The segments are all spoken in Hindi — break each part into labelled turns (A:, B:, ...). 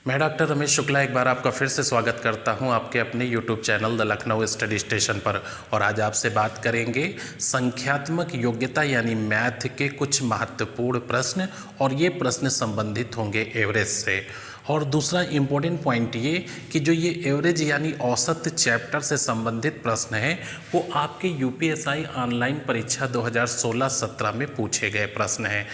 A: मैं डॉक्टर रमेश शुक्ला एक बार आपका फिर से स्वागत करता हूं आपके अपने YouTube channel the Lucknow study station पर। और आज आपसे बात करेंगे संख्यात्मक योग्यता यानी मैथ के कुछ महत्वपूर्ण प्रश्न, और ये प्रश्न संबंधित होंगे एवरेज से। और दूसरा इम्पोर्टेंट पॉइंट ये कि जो ये एवरेज यानी औसत चैप्टर से संबंधित प्रश्न हैं वो आपके यूपीएसआई ऑनलाइन परीक्षा 2016-17 में पूछे गए प्रश्न हैं,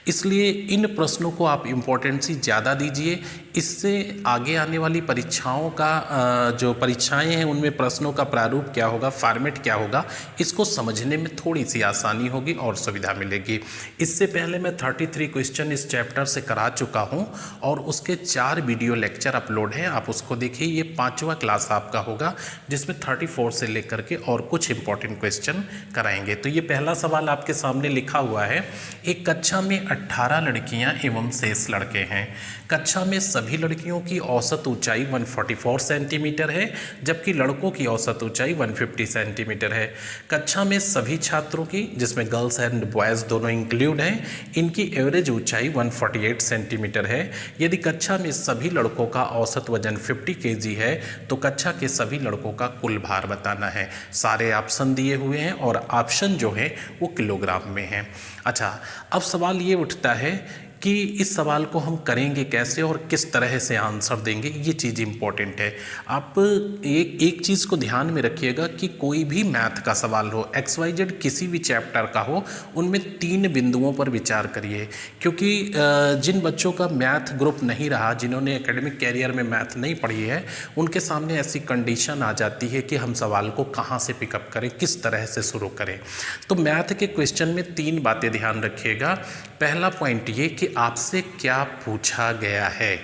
A: इसलिए इन प्रश्नों को आप इम्पोर्टेंसी ज़्यादा दीजिए। इससे आगे आने वाली परीक्षाओं का जो परीक्षाएं हैं उनमें प्रश्नों का प्रारूप क्या होगा, फॉर्मेट क्या होगा, इसको समझने में थोड़ी सी आसानी होगी और सुविधा मिलेगी। इससे पहले मैं 33 क्वेश्चन इस चैप्टर से करा चुका हूं और उसके 4 वीडियो लेक्चर अपलोड हैं, आप उसको देखिए। ये 5वां क्लास आपका होगा जिसमें 34 से लेकर के और कुछ इंपॉर्टेंट क्वेश्चन कराएंगे। तो ये पहला सवाल आपके सामने लिखा हुआ है, एक कक्षा में 18 लड़कियां एवं शेष लड़के हैं। कक्षा में सभी लड़कियों की औसत ऊंचाई 144 सेंटीमीटर है जबकि लड़कों की औसत ऊंचाई 150 सेंटीमीटर है। कक्षा में सभी छात्रों की, जिसमें गर्ल्स एंड बॉयज़ दोनों इंक्लूड हैं, इनकी एवरेज ऊंचाई 148 सेंटीमीटर है। यदि कक्षा में सभी लड़कों का औसत वजन 50 केजी है तो कक्षा के सभी लड़कों का कुल भार बताना है। सारे ऑप्शन दिए हुए हैं और ऑप्शन जो है वो किलोग्राम में है। अच्छा, अब सवाल ये उठता है कि इस सवाल को हम करेंगे कैसे और किस तरह से आंसर देंगे, ये चीज़ इंपॉर्टेंट है। आप एक चीज़ को ध्यान में रखिएगा कि कोई भी मैथ का सवाल हो, XYZ किसी भी चैप्टर का हो, उनमें 3 बिंदुओं पर विचार करिए। क्योंकि जिन बच्चों का मैथ ग्रुप नहीं रहा, जिन्होंने एकेडमिक कैरियर में मैथ नहीं पढ़ी है, उनके सामने ऐसी कंडीशन आ जाती है कि हम सवाल को कहाँ से पिकअप करें, किस तरह से शुरू करें। तो मैथ के क्वेश्चन में 3 बातें ध्यान रखिएगा। पहला पॉइंट ये कि आपसे क्या पूछा गया है,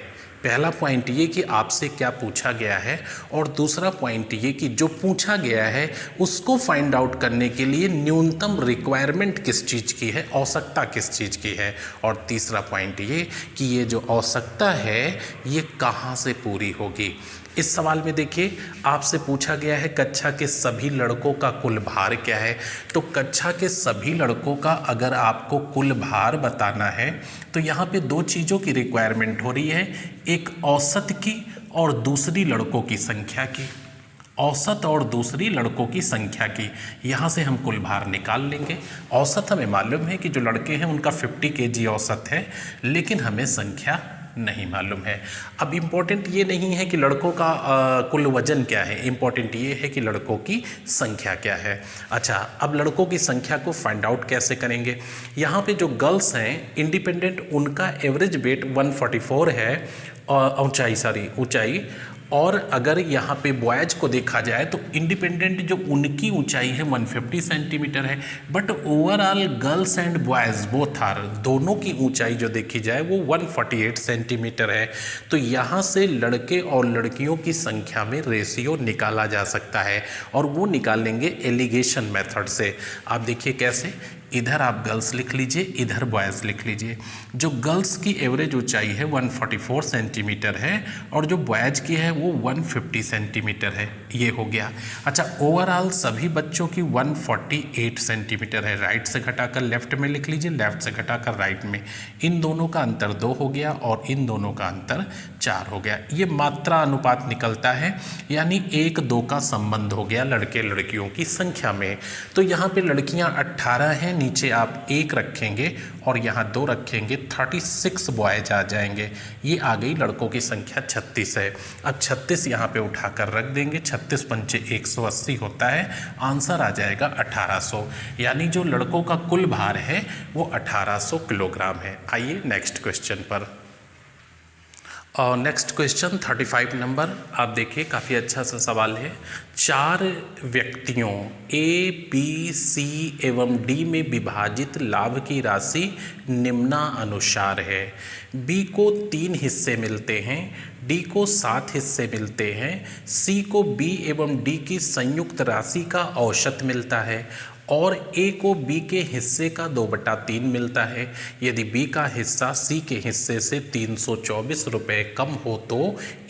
A: पहला पॉइंट ये कि आपसे क्या पूछा गया है, और दूसरा पॉइंट ये कि जो पूछा गया है उसको फाइंड आउट करने के लिए न्यूनतम रिक्वायरमेंट किस चीज़ की है, आवश्यकता किस चीज़ की है, और तीसरा पॉइंट ये कि ये जो आवश्यकता है ये कहाँ से पूरी होगी। इस सवाल में देखिए आपसे पूछा गया है कक्षा के सभी लड़कों का कुल भार क्या है। तो कक्षा के सभी लड़कों का अगर आपको कुल भार बताना है तो यहाँ पे 2 चीज़ों की रिक्वायरमेंट हो रही है, एक औसत की और दूसरी लड़कों की संख्या की। औसत और दूसरी लड़कों की संख्या की, यहाँ से हम कुल भार निकाल लेंगे। औसत हमें मालूम है कि जो लड़के हैं उनका 50 केजी औसत है, लेकिन हमें संख्या नहीं मालूम है। अब इम्पोर्टेंट ये नहीं है कि लड़कों का कुल वजन क्या है, इम्पोर्टेंट ये है कि लड़कों की संख्या क्या है। अच्छा, अब लड़कों की संख्या को फाइंड आउट कैसे करेंगे। यहाँ पे जो गर्ल्स हैं इंडिपेंडेंट, उनका एवरेज वेट 144 है ऊंचाई, और अगर यहाँ पे बॉयज़ को देखा जाए तो इंडिपेंडेंट जो उनकी ऊंचाई है 150 सेंटीमीटर है, but overall girls and boys both are, दोनों की ऊंचाई जो देखी जाए वो 148 सेंटीमीटर है। तो यहाँ से लड़के और लड़कियों की संख्या में रेशियो निकाला जा सकता है, और वो निकालेंगे एलिगेशन मेथड से। आप देखिए कैसे, इधर आप गर्ल्स लिख लीजिए, इधर बॉयज़ लिख लीजिए। जो गर्ल्स की एवरेज ऊंचाई है 144 सेंटीमीटर है और जो बॉयज़ की है वो 150 सेंटीमीटर है, ये हो गया। अच्छा, ओवरऑल सभी बच्चों की 148 सेंटीमीटर है। राइट से घटाकर लेफ्ट में लिख लीजिए, लेफ्ट से घटाकर राइट में। इन दोनों का अंतर 2 हो गया और इन दोनों का अंतर 4 हो गया। ये मात्रा अनुपात निकलता है, यानी 1-2 का संबंध हो गया लड़के लड़कियों की संख्या में। तो यहाँ पे लड़कियाँ 18 हैं, नीचे आप 1 रखेंगे और यहाँ 2 रखेंगे, 36 बॉयज आ जाएंगे। ये आ गई लड़कों की संख्या 36 है। अब 36 यहाँ पे उठाकर रख देंगे, 36 पंचे 180 होता है, आंसर आ जाएगा 1800, यानी जो लड़कों का कुल भार है वो 1800 किलोग्राम है। आइए नेक्स्ट क्वेश्चन पर। और नेक्स्ट क्वेश्चन 35 नंबर, आप देखिए काफ़ी अच्छा सा सवाल है। 4 व्यक्तियों ए, बी, सी एवं डी में विभाजित लाभ की राशि निम्नानुसार है। बी को 3 हिस्से मिलते हैं, डी को 7 हिस्से मिलते हैं, सी को बी एवं डी की संयुक्त राशि का औसत मिलता है, और ए को बी के हिस्से का 2/3 मिलता है। यदि बी का हिस्सा सी के हिस्से से 324 रुपये कम हो तो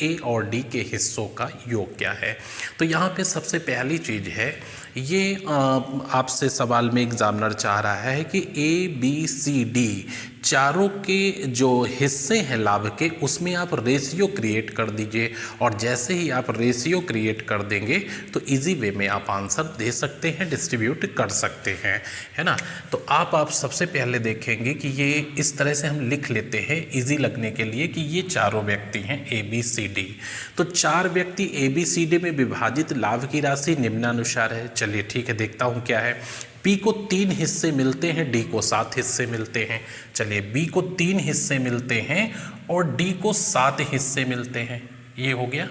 A: ए और डी के हिस्सों का योग क्या है। तो यहाँ पे सबसे पहली चीज़ है ये आपसे सवाल में एग्जामिनर चाह रहा है कि ABCD चारों के जो हिस्से हैं लाभ के, उसमें आप रेशियो क्रिएट कर दीजिए, और जैसे ही आप रेशियो क्रिएट कर देंगे तो इजी वे में आप आंसर दे सकते हैं, डिस्ट्रीब्यूट कर सकते हैं, है ना। तो आप सबसे पहले देखेंगे कि ये इस तरह से हम लिख लेते हैं इजी लगने के लिए कि ये चारों व्यक्ति हैं ABCD। तो चार व्यक्ति ABCD में विभाजित लाभ की राशि निम्नानुसार है। चलिए ठीक है, देखता हूँ क्या है। P को 3 हिस्से मिलते हैं, D को 7 हिस्से मिलते हैं। चलिए B को 3 हिस्से मिलते हैं और D को 7 हिस्से मिलते हैं, ये हो गया।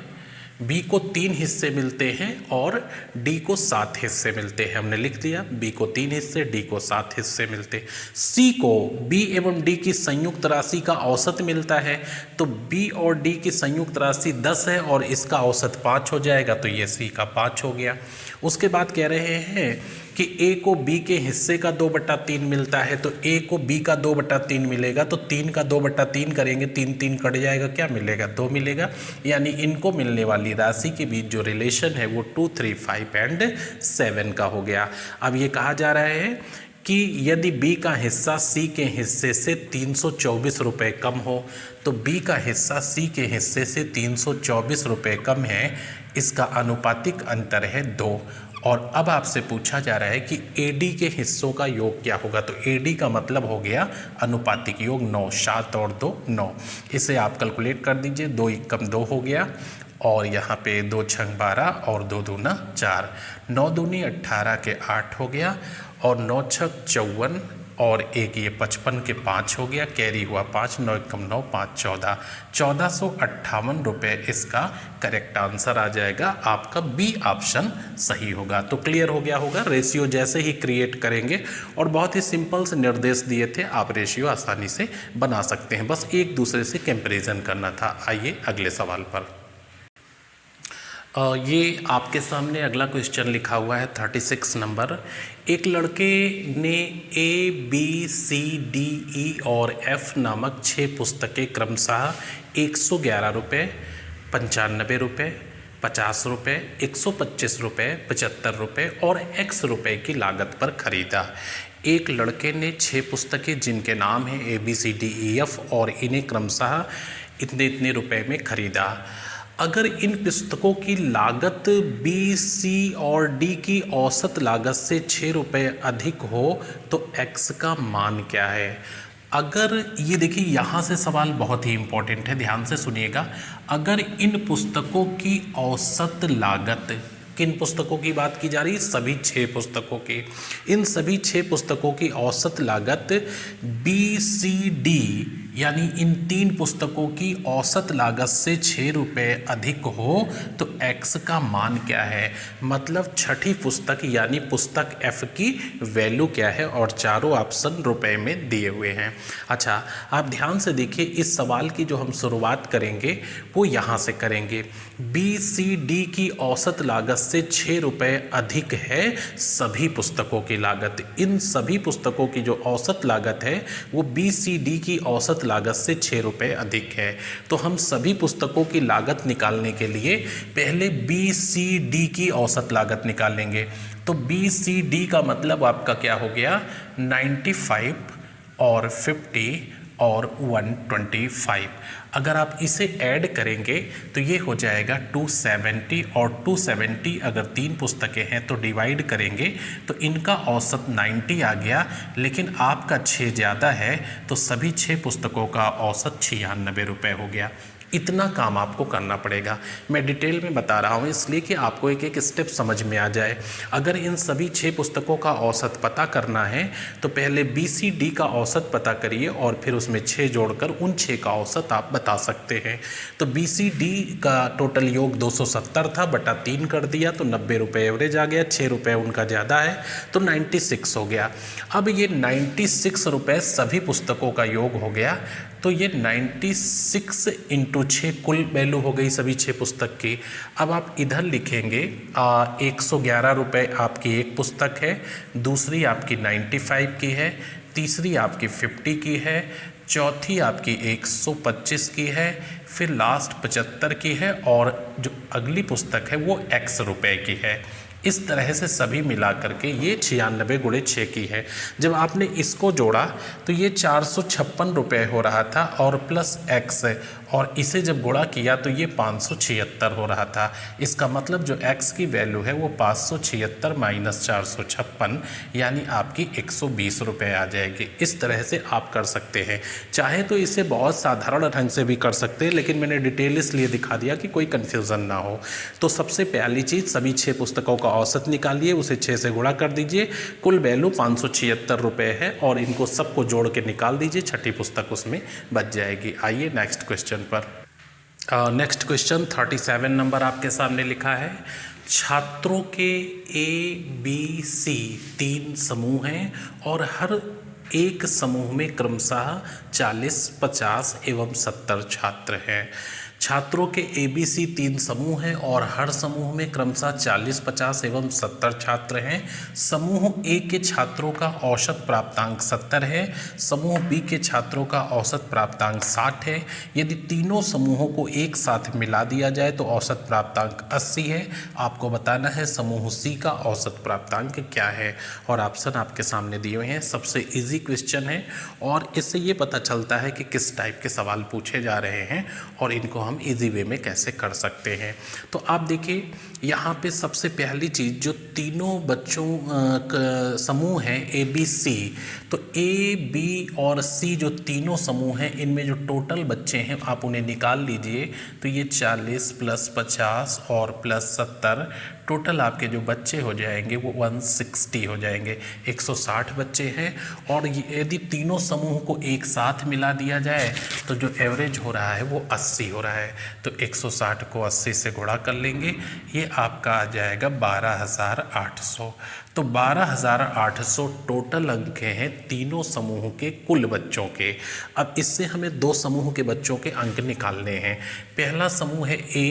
A: B को 3 हिस्से मिलते हैं और D को 7 हिस्से मिलते हैं, हमने लिख दिया। B को 3 हिस्से, D को 7 हिस्से मिलते। C को B एवं D की संयुक्त राशि का औसत मिलता है, तो B और D की संयुक्त राशि 10 है और इसका औसत 5 हो जाएगा, तो ये C का 5 हो गया। उसके बाद कह रहे हैं कि A को B के हिस्से का 2/3 मिलता है, तो A को B का 2/3 मिलेगा, तो 3 का 2/3 करेंगे, 3 3 कट जाएगा, क्या मिलेगा? 2 मिलेगा। यानी इनको मिलने वाली राशि के बीच जो रिलेशन है वो 2, 3, 5 एंड 7 का हो गया। अब ये कहा जा रहा है कि यदि B का हिस्सा C के हिस्से से 324 रुपये कम हो, तो B का हिस्सा C के हिस्से से 324 रुपये कम है, इसका अनुपातिक अंतर है 2। और अब आपसे पूछा जा रहा है कि AD के हिस्सों का योग क्या होगा, तो AD का मतलब हो गया अनुपातिक योग 9, 7 और 2 9। इसे आप कैलकुलेट कर दीजिए, 2 एकम 2 हो गया, और यहाँ पे 2 छंग 12 और 2 दूना 4, 9 दूनी 18 के 8 हो गया, और 9 छक 54 और एक ये 55 के 5 हो गया, कैरी हुआ 5, 9 एकम 9, 5 14, 1458 रुपये इसका करेक्ट आंसर आ जाएगा। आपका बी ऑप्शन सही होगा। तो क्लियर हो गया होगा। रेशियो जैसे ही क्रिएट करेंगे, और बहुत ही सिंपल से निर्देश दिए थे, आप रेशियो आसानी से बना सकते हैं, बस एक दूसरे से कंपैरिजन करना था। आइए अगले सवाल पर। ये आपके सामने अगला क्वेश्चन लिखा हुआ है 36 नंबर। एक लड़के ने ABCDE और F नामक 6 पुस्तकें क्रमशः 111 रुपये, 95 रुपये, 50 रुपये, 125 रुपये, 75 रुपये और X रुपये की लागत पर खरीदा। एक लड़के ने 6 पुस्तकें जिनके नाम हैं ABCDEF और इन्हें क्रमशः इतने इतने रुपये में खरीदा। अगर इन पुस्तकों की लागत B, C और D की औसत लागत से 6 रुपये अधिक हो तो X का मान क्या है? अगर ये देखिए, यहाँ से सवाल बहुत ही इम्पोर्टेंट है, ध्यान से सुनिएगा। अगर इन पुस्तकों की औसत लागत, किन पुस्तकों की बात की जा रही है? सभी 6 पुस्तकों की। इन सभी 6 पुस्तकों की औसत लागत BCD यानी इन 3 पुस्तकों की औसत लागत से 6 रुपये अधिक हो तो X का मान क्या है? मतलब छठी पुस्तक यानी पुस्तक F की वैल्यू क्या है? और चारों ऑप्शन रुपए में दिए हुए हैं। अच्छा, आप ध्यान से देखिए, इस सवाल की जो हम शुरुआत करेंगे वो यहाँ से करेंगे। BCD की औसत लागत से 6 रुपये अधिक है सभी पुस्तकों की लागत। इन सभी पुस्तकों की जो औसत लागत है वो BCD की औसत लागत से 6 रुपये अधिक है। तो हम सभी पुस्तकों की लागत निकालने के लिए पहले BCD की औसत लागत निकालेंगे। तो BCD का मतलब आपका क्या हो गया? 95 और 50 और 125। अगर आप इसे ऐड करेंगे तो ये हो जाएगा 270, और 270 अगर 3 पुस्तकें हैं तो डिवाइड करेंगे तो इनका औसत 90 आ गया, लेकिन आपका 6 ज़्यादा है तो सभी 6 पुस्तकों का औसत 96 रुपये हो गया। इतना काम आपको करना पड़ेगा। मैं डिटेल में बता रहा हूँ इसलिए कि आपको एक एक स्टेप समझ में आ जाए। अगर इन सभी 6 पुस्तकों का औसत पता करना है तो पहले BCD का औसत पता करिए और फिर उसमें 6 जोड़कर उन 6 का औसत आप बता सकते हैं। तो BCD का टोटल योग 270 था, बटा 3 कर दिया तो 90 रुपये एवरेज आ गया। 6 रुपये उनका ज़्यादा है तो 96 हो गया। अब ये 96 रुपये सभी पुस्तकों का योग हो गया, तो ये 96 इंटू 6 कुल वैल्यू हो गई सभी 6 पुस्तक की। अब आप इधर लिखेंगे 111 रुपये आपकी एक पुस्तक है, दूसरी आपकी 95 की है, तीसरी आपकी 50 की है, चौथी आपकी 125 की है, फिर लास्ट 75 की है, और जो अगली पुस्तक है वो X रुपये की है। इस तरह से सभी मिला करके ये 96 गुणे 6 की है। जब आपने इसको जोड़ा तो ये 456 रुपये हो रहा था और प्लस एक्स है, और इसे जब गुणा किया तो ये 576 हो रहा था। इसका मतलब जो x की वैल्यू है वो 576 माइनस 456 यानी आपकी 120 रुपये आ जाएगी। इस तरह से आप कर सकते हैं। चाहे तो इसे बहुत साधारण ढंग से भी कर सकते हैं, लेकिन मैंने डिटेल इसलिए दिखा दिया कि कोई कन्फ्यूज़न ना हो। तो सबसे पहली चीज़, सभी 6 पुस्तकों का औसत निकालिए, उसे 6 से गुणा कर दीजिए, कुल वैल्यू 576 रुपये है और इनको सबको जोड़ के निकाल दीजिए, छठी पुस्तक उसमें बच जाएगी। आइए नेक्स्ट क्वेश्चन पर। नेक्स्ट क्वेश्चन 37 नंबर आपके सामने लिखा है, छात्रों के ABC 3 समूह हैं और हर एक समूह में क्रमशः 40, 50 एवं 70 छात्र हैं। छात्रों के ABC 3 समूह हैं और हर समूह में क्रमशः 40, 50 एवं 70 छात्र हैं। समूह A के छात्रों का औसत प्राप्तांक 70 है, समूह B के छात्रों का औसत प्राप्तांक 60 है। यदि तीनों समूहों को एक साथ मिला दिया जाए तो औसत प्राप्तांक 80 है। आपको बताना है समूह C का औसत प्राप्तांक क्या है, और ऑप्शन आपके सामने दिए हुए हैं। सबसे इजी क्वेश्चन है और इससे ये पता चलता है कि किस टाइप के सवाल पूछे जा रहे हैं और इनको हम इजी वे में कैसे कर सकते हैं। तो आप देखिए यहाँ पे सबसे पहली चीज़, जो तीनों बच्चों समूह हैं ABC, तो A, B और C जो तीनों समूह हैं, इनमें जो टोटल बच्चे हैं आप उन्हें निकाल लीजिए। तो ये 40 प्लस 50 और प्लस 70, टोटल आपके जो बच्चे हो जाएंगे वो 160 हो जाएंगे। 160 बच्चे हैं और यदि तीनों समूह को एक साथ मिला दिया जाए तो जो एवरेज हो रहा है वो 80 हो रहा है। तो 160 को 80 से गुणा कर लेंगे, ये आपका आ जाएगा 12,800। तो 12,800 टोटल अंक हैं तीनों समूह के कुल बच्चों के। अब इससे हमें दो समूह के बच्चों के अंक निकालने हैं। पहला समूह है A,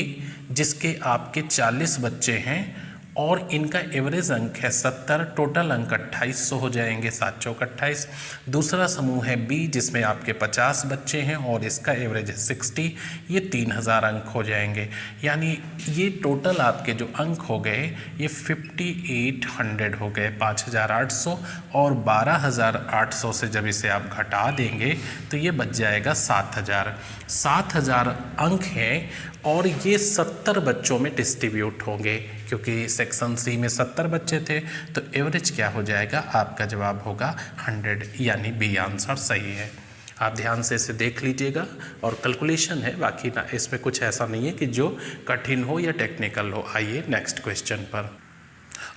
A: जिसके आपके 40 बच्चे हैं और इनका एवरेज अंक है 70, टोटल अंक 2800 हो जाएंगे, 7 चौक 28। दूसरा समूह है B, जिसमें आपके 50 बच्चे हैं और इसका एवरेज है 60, ये 3000 अंक हो जाएंगे। यानी ये टोटल आपके जो अंक हो गए ये 5800 हो गए, 5800, और 12800 से जब इसे आप घटा देंगे तो ये बच जाएगा 7000। 7000 अंक हैं और ये 70 बच्चों में डिस्ट्रीब्यूट होंगे, क्योंकि सेक्शन C में 70 बच्चे थे। तो एवरेज क्या हो जाएगा, आपका जवाब होगा 100, यानी B आंसर सही है। आप ध्यान से इसे देख लीजिएगा और कैलकुलेशन है, बाकी ना इसमें कुछ ऐसा नहीं है कि जो कठिन हो या टेक्निकल हो। आइए नेक्स्ट क्वेश्चन पर।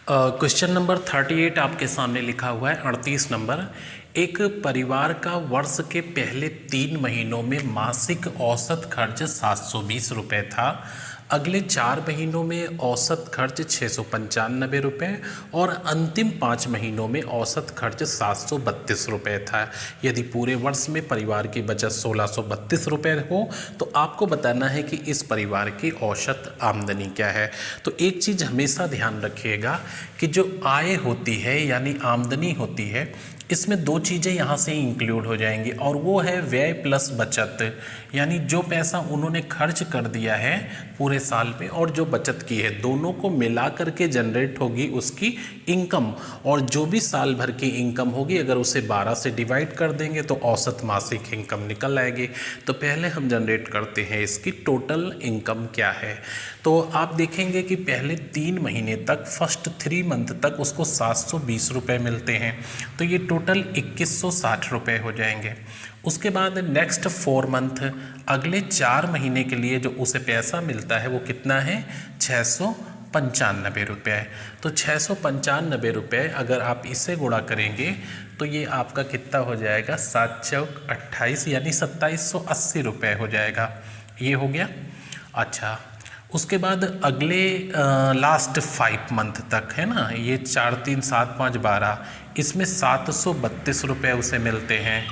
A: क्वेश्चन नंबर 38 आपके सामने लिखा हुआ है, 38 नंबर। एक परिवार का वर्ष के पहले 3 महीनों में मासिक औसत खर्च 720 रुपये था, अगले 4 महीनों में औसत खर्च 695 रुपये और अंतिम 5 महीनों में औसत खर्च 732 रुपये था। यदि पूरे वर्ष में परिवार की बचत 1632 रुपये हो तो आपको बताना है कि इस परिवार की औसत आमदनी क्या है। तो एक चीज़ हमेशा ध्यान रखिएगा कि जो आय होती है यानी आमदनी होती है, इसमें 2 चीज़ें यहाँ से इंक्लूड हो जाएंगी और वो है व्यय प्लस बचत। यानी जो पैसा उन्होंने खर्च कर दिया है पूरे साल में और जो बचत की है, दोनों को मिला करके जनरेट होगी उसकी इनकम। और जो भी साल भर की इनकम होगी अगर उसे 12 से डिवाइड कर देंगे तो औसत मासिक इनकम निकल आएगी। तो पहले हम जनरेट करते हैं इसकी टोटल इनकम क्या है। तो आप देखेंगे कि पहले 3 महीने तक, फर्स्ट 3 मंथ तक उसको 720 रुपये मिलते हैं, तो ये टोटल 2160 रुपये हो जाएंगे। उसके बाद नेक्स्ट 4 मंथ, अगले 4 महीने के लिए जो उसे पैसा मिलता है वो कितना है, 695 रुपये। तो 695 रुपये अगर आप इसे गुणा करेंगे तो ये आपका कितना हो जाएगा, 7 चौक 28 यानी 2780 रुपये हो जाएगा। ये हो गया। अच्छा, उसके बाद अगले लास्ट 5 मंथ तक है ना, ये 4 3 7 5 12, इसमें 732 रुपये उसे मिलते हैं,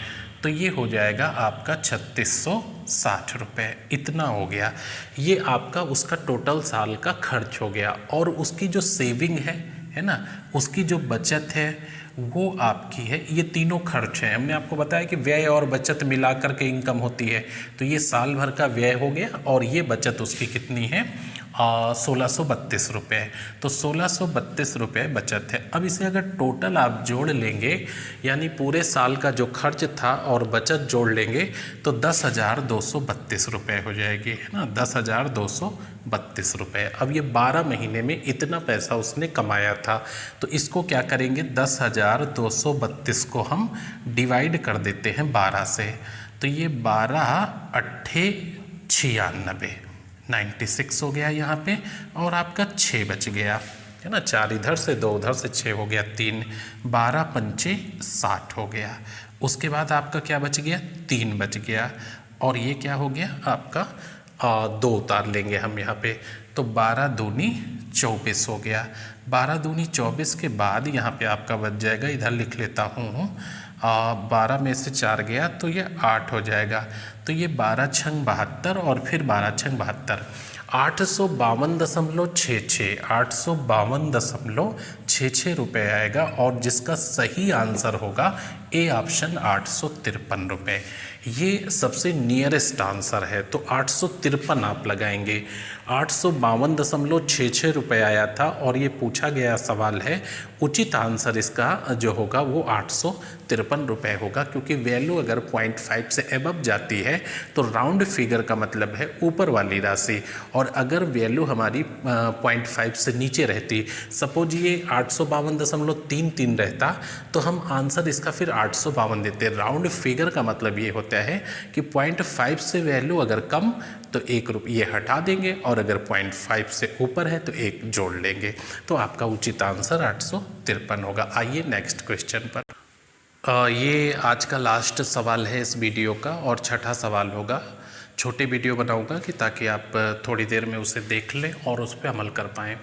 A: तो ये हो जाएगा आपका 3660 रुपये। इतना हो गया, ये आपका उसका टोटल साल का खर्च हो गया। और उसकी जो सेविंग है ना, उसकी जो बचत है वो आपकी है। ये तीनों खर्च हैं, हमने आपको बताया कि व्यय और बचत मिलाकर के इनकम होती है। तो ये साल भर का व्यय हो गया और ये बचत उसकी कितनी है, 1632 रुपये। तो 1632 रुपये बचत है। अब इसे अगर टोटल आप जोड़ लेंगे यानी पूरे साल का जो खर्च था और बचत जोड़ लेंगे तो 10,232 रुपये हो जाएगी, है ना, 10,232 रुपये। अब ये 12 महीने में इतना पैसा उसने कमाया था, तो इसको क्या करेंगे, 10,232 को हम डिवाइड कर देते हैं 12 से। तो ये 12 अट्ठे 96, 96 हो गया यहाँ पे, और आपका 6 बच गया, है ना, 4 इधर से 2 उधर से, 6 हो गया 3, 12 पंचे 60 हो गया। उसके बाद आपका क्या बच गया, 3 बच गया, और ये क्या हो गया आपका 2 उतार लेंगे हम यहाँ पे, तो 12 दूनी 24 हो गया। 12 दूनी 24 के बाद यहाँ पे आपका बच जाएगा, इधर लिख लेता हूँ, 12 में से 4 गया तो ये 8 हो जाएगा। तो ये 12 छंग 72 और फिर 12 छंग 72, 852.66, 852.66 रुपये आएगा, और जिसका सही आंसर होगा ए ऑप्शन 853 रुपये। ये सबसे नियरेस्ट आंसर है, तो 853 आप लगाएंगे। 852.66 रुपये आया था और ये पूछा गया सवाल है, उचित आंसर इसका जो होगा वो 853 रुपये होगा, क्योंकि वैल्यू अगर 0.5 से एबव जाती है तो राउंड फिगर का मतलब है ऊपर वाली राशि, और अगर वैल्यू हमारी 0.5 से नीचे रहती, सपोज ये 852.33 रहता, तो हम आंसर इसका फिर 852 देते। राउंड फिगर का मतलब ये होता है कि 0.5 से वैल्यू अगर कम तो 1 रुपये हटा देंगे, और अगर 0.5 से ऊपर है तो 1 जोड़ लेंगे। तो आपका उचित आंसर 853 होगा। आइए नेक्स्ट क्वेश्चन पर। ये आज का लास्ट सवाल है इस वीडियो का, और छठा सवाल होगा। छोटे वीडियो बनाऊंगा कि ताकि आप थोड़ी देर में उसे देख लें और उस पर अमल कर पाएँ।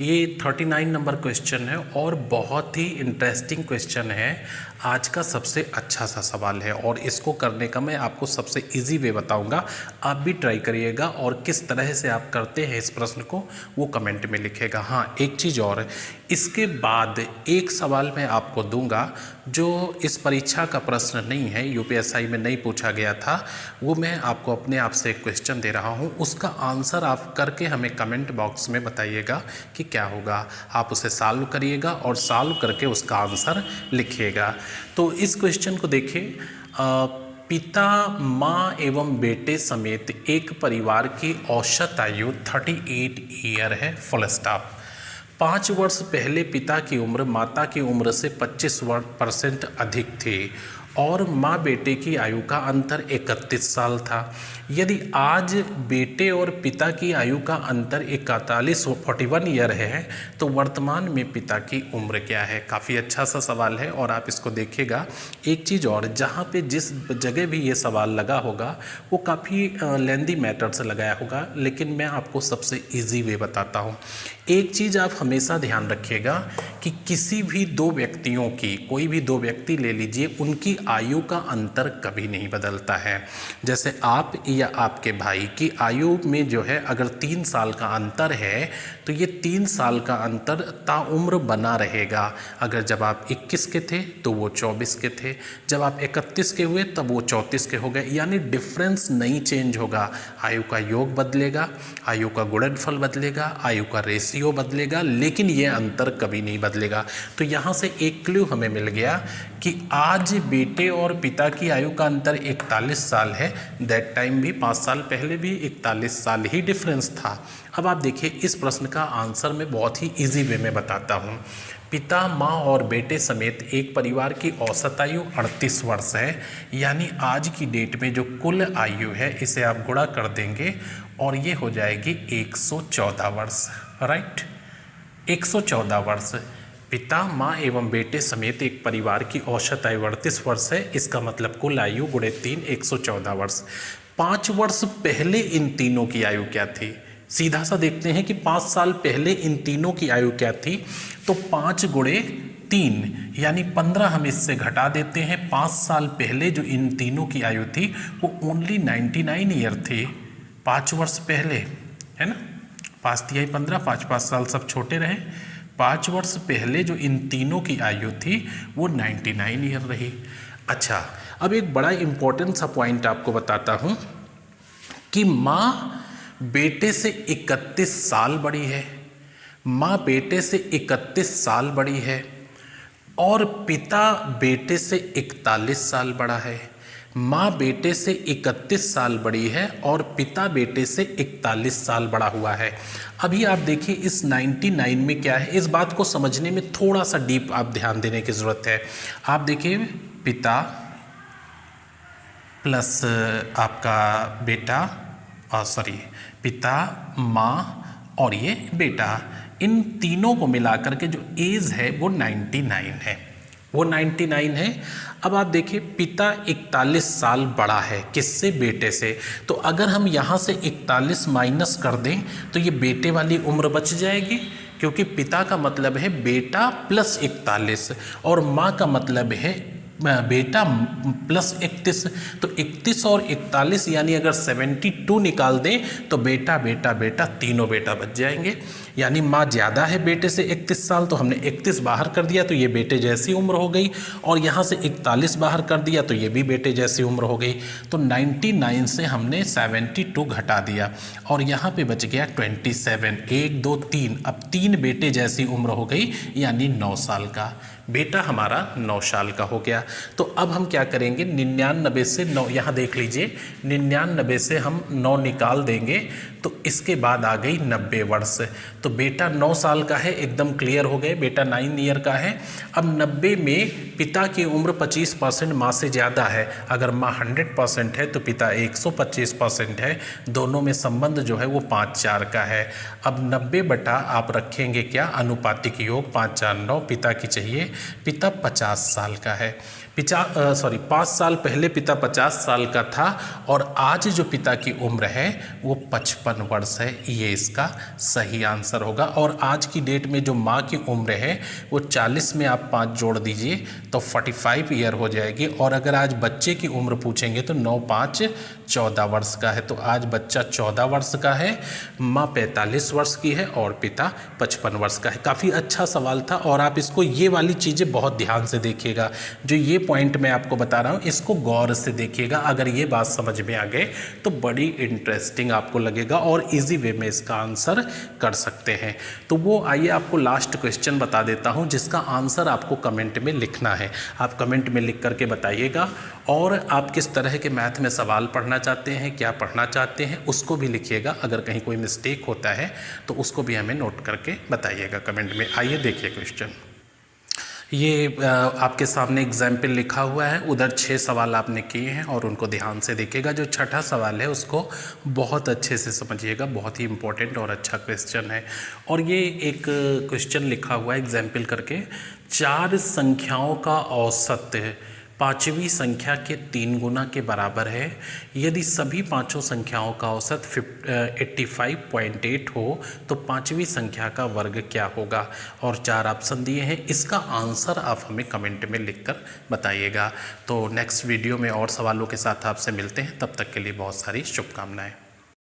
A: ये 39 नंबर क्वेश्चन है और बहुत ही इंटरेस्टिंग क्वेश्चन है। आज का सबसे अच्छा सा सवाल है, और इसको करने का मैं आपको सबसे इजी वे बताऊंगा। आप भी ट्राई करिएगा, और किस तरह से आप करते हैं इस प्रश्न को वो कमेंट में लिखेगा। हाँ, एक चीज़ और, इसके बाद एक सवाल मैं आपको दूंगा जो इस परीक्षा का प्रश्न नहीं है, यूपीएससी में नहीं पूछा गया था, वो मैं आपको अपने आप से एक क्वेश्चन दे रहा हूँ, उसका आंसर आप करके हमें कमेंट बॉक्स में बताइएगा कि क्या होगा। आप उसे सॉल्व करिएगा और सॉल्व करके उसका आंसर लिखिएगा। तो इस क्वेश्चन को देखिए, पिता, माँ एवं बेटे समेत एक परिवार की औसत आयु 38 ईयर है, फुल स्टॉप। 5 वर्ष पहले पिता की उम्र माता की उम्र से 25% अधिक थी, और माँ बेटे की आयु का अंतर 31 साल था। यदि आज बेटे और पिता की आयु का अंतर 41 ईयर है, तो वर्तमान में पिता की उम्र क्या है। काफ़ी अच्छा सा सवाल है, और आप इसको देखिएगा। एक चीज़ और, जहाँ पे जिस जगह भी ये सवाल लगा होगा वो काफ़ी लेंदी मैटर से लगाया होगा, लेकिन मैं आपको सबसे ईजी वे बताता हूँ। एक चीज़ आप हमेशा ध्यान रखिएगा कि किसी भी 2 व्यक्तियों की, कोई भी 2 व्यक्ति ले लीजिए, उनकी आयु का अंतर कभी नहीं बदलता है। जैसे आप या आपके भाई की आयु में जो है अगर 3 साल का अंतर है, तो ये 3 साल का अंतर ताउम्र बना रहेगा। अगर जब आप 21 के थे तो वो 24 के थे, जब आप 31 के हुए तब वो 34 के हो गए, यानी डिफरेंस नहीं चेंज होगा। आयु का योग बदलेगा, आयु का गुणनफल बदलेगा, आयु का रेशियो बदलेगा, लेकिन ये अंतर कभी नहीं बदलेगा। तो यहाँ से एक क्लू हमें मिल गया कि आज बेटे और पिता की आयु का अंतर 41 साल है, दैट टाइम भी 5 साल पहले भी 41 साल ही डिफरेंस था। अब आप देखिए, इस प्रश्न का आंसर मैं बहुत ही इजी वे में बताता हूँ। पिता, माँ और बेटे समेत एक परिवार की औसत आयु 38 वर्ष है, यानी आज की डेट में जो कुल आयु है इसे आप गुणा कर देंगे और ये हो जाएगी 114 वर्ष, राइट। 114 वर्ष। पिता, माँ एवं बेटे समेत एक परिवार की औसत आयु 38 वर्ष है, इसका मतलब कुल आयु गुणे 3 114 वर्ष। 5 वर्ष पहले इन तीनों की आयु क्या थी, सीधा सा देखते हैं कि 5 साल पहले इन तीनों की आयु क्या थी। तो 5 गुणे 3 यानी 15 हम इससे घटा देते हैं। 5 साल पहले जो इन तीनों की आयु थी वो ओनली 99 ईयर थी, 5 वर्ष पहले, है ना। 5 तिहाई 15, 5 साल सब छोटे रहे। 5 वर्ष पहले जो इन तीनों की आयु थी वो 99 ईयर रही। अच्छा, अब एक बड़ा इंपॉर्टेंट सा पॉइंट आपको बताता हूँ कि माँ बेटे से 31 साल बड़ी है, माँ बेटे से 31 साल बड़ी है और पिता बेटे से 41 साल बड़ा है। माँ बेटे से 31 साल बड़ी है और पिता बेटे से 41 साल बड़ा हुआ है। अभी आप देखिए इस 99 में क्या है, इस बात को समझने में थोड़ा सा डीप आप ध्यान देने की ज़रूरत है। आप देखिए पिता प्लस आपका बेटा, पिता, माँ और ये बेटा, इन तीनों को मिलाकर के जो एज है वो 99 है, वो 99 है। अब आप देखिए पिता 41 साल बड़ा है किससे, बेटे से। तो अगर हम यहाँ से 41 माइनस कर दें तो ये बेटे वाली उम्र बच जाएगी, क्योंकि पिता का मतलब है बेटा प्लस 41 और माँ का मतलब है बेटा प्लस 31। तो 31 और 41 यानी अगर 72 निकाल दें तो बेटा बेटा बेटा तीनों बेटा बच जाएंगे। यानी माँ ज़्यादा है बेटे से 31 साल, तो हमने 31 बाहर कर दिया तो ये बेटे जैसी उम्र हो गई, और यहाँ से 41 बाहर कर दिया तो ये भी बेटे जैसी उम्र हो गई। तो 99 से हमने 72 घटा दिया और यहाँ पे बच गया 27, 1 2 3, अब 3 बेटे जैसी उम्र हो गई, यानी 9 साल का बेटा हमारा 9 साल का हो गया। तो अब हम क्या करेंगे, 99 से 9, यहाँ देख लीजिए 99 से हम 9 निकाल देंगे तो इसके बाद आ गई 90 वर्ष। तो बेटा 9 साल का है, एकदम क्लियर हो गए, बेटा 9 ईयर का है। अब 90 में पिता की उम्र 25% माँ से ज़्यादा है, अगर माँ 100% है तो पिता 125% है, दोनों में संबंध जो है वो 5-4 का है। अब 90 बटा आप रखेंगे क्या, अनुपातिक योग 5 4 9, पिता की चाहिए, पिता 50 साल का है। 5 साल पहले पिता 50 साल का था और आज जो पिता की उम्र है वो 55 वर्ष है, ये इसका सही आंसर होगा। और आज की डेट में जो माँ की उम्र है वो 40 में आप 5 जोड़ दीजिए तो 45 ईयर हो जाएगी। और अगर आज बच्चे की उम्र पूछेंगे तो 9 5 14 वर्ष का है, तो आज बच्चा 14 वर्ष का है, माँ 45 वर्ष की है और पिता 55 वर्ष का है। काफ़ी अच्छा सवाल था और आप इसको ये वाली चीज़ें बहुत ध्यान से देखिएगा, जो ये पॉइंट मैं आपको बता रहा हूँ इसको गौर से देखिएगा। अगर ये बात समझ में आ गए तो बड़ी इंटरेस्टिंग आपको लगेगा और इजी वे में इसका आंसर कर सकते हैं। तो वो आइए आपको लास्ट क्वेश्चन बता देता हूँ जिसका आंसर आपको कमेंट में लिखना है। आप कमेंट में लिख करके बताइएगा और आप किस तरह के मैथ में सवाल पढ़ना चाहते हैं, क्या पढ़ना चाहते हैं उसको भी लिखिएगा। अगर कहीं कोई मिस्टेक होता है तो उसको भी हमें नोट करके बताइएगा कमेंट में। आइए देखिए क्वेश्चन, ये आपके सामने एग्जाम्पल लिखा हुआ है, उधर 6 सवाल आपने किए हैं और उनको ध्यान से देखिएगा। जो छठा सवाल है उसको बहुत अच्छे से समझिएगा, बहुत ही इंपॉर्टेंट और अच्छा क्वेश्चन है। और ये एक क्वेश्चन लिखा हुआ है एग्जाम्पल करके, 4 संख्याओं का औसत 5वीं संख्या के 3 गुना के बराबर है यदि सभी पांचों संख्याओं का औसत 85.8 हो तो 5वीं संख्या का वर्ग क्या होगा। और 4 ऑप्शन दिए हैं, इसका आंसर आप हमें कमेंट में लिखकर बताइएगा। तो नेक्स्ट वीडियो में और सवालों के साथ आपसे मिलते हैं, तब तक के लिए बहुत सारी शुभकामनाएं।